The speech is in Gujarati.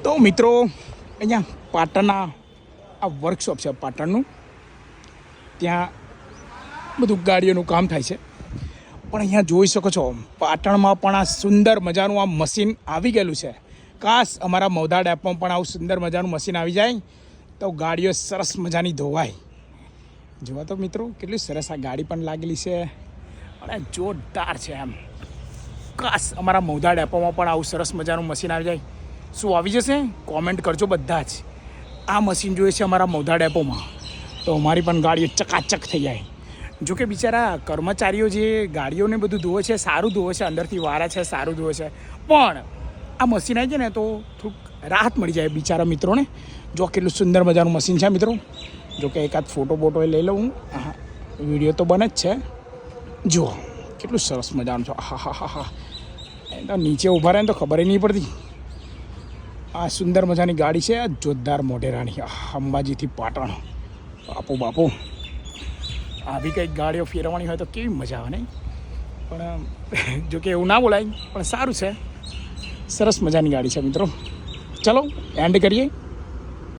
તો મિત્રો અહીંયા પાટણના આ વર્કશોપ છે પાટણનું, ત્યાં બધું ગાડીઓનું કામ થાય છે. પણ અહીંયા જોઈ શકો છો પાટણમાં પણ આ સુંદર મજાનું આ મશીન આવી ગયેલું છે. કાશ અમારા મૌધા ડેપોમાં પણ આવું સુંદર મજાનું મશીન આવી જાય તો ગાડીઓ સરસ મજાની ધોવાય. જોવા તો મિત્રો કેટલી સરસ આ ગાડી પણ લાગેલી છે અને જોરદાર છે. એમ કાશ અમારા મૌધા ડેપોમાં પણ આવું સરસ મજાનું મશીન આવી જાય. શું આવી જશે? કોમેન્ટ કરજો બધા જ. આ મશીન જોઈએ છે અમારા મૌધા ડેપોમાં તો અમારી પણ ગાડીઓ ચકાચક થઈ જાય. જોકે બિચારા કર્મચારીઓ જે ગાડીઓને બધું ધોવે છે સારું ધોવે છે, અંદરથી વારા છે સારું ધોવે છે, પણ આ મશીન આવી જાય ને તો થોડુંક રાહત મળી જાય બિચારા મિત્રોને. જો કેટલું સુંદર મજાનું મશીન છે મિત્રો. જોકે એકાદ ફોટો બોટો લઈ લઉં. હા, વિડીયો તો બને જ છે. જુઓ કેટલું સરસ મજાનું છે. હા હા હા હા, એ તો નીચે ઊભા રહે ને તો ખબર નહીં પડતી. આ સુંદર મજાની ગાડી છે, આ જોરદાર મોઢેરાની અંબાજીથી પાટણ. બાપુ બાપુ, આવી કંઈક ગાડીઓ ફેરવવાની હોય તો કેવી મજા આવે નહીં? પણ જોકે એવું ના બોલાય, પણ સારું છે, સરસ મજાની ગાડી છે મિત્રો. ચલો એન્ડ કરીએ.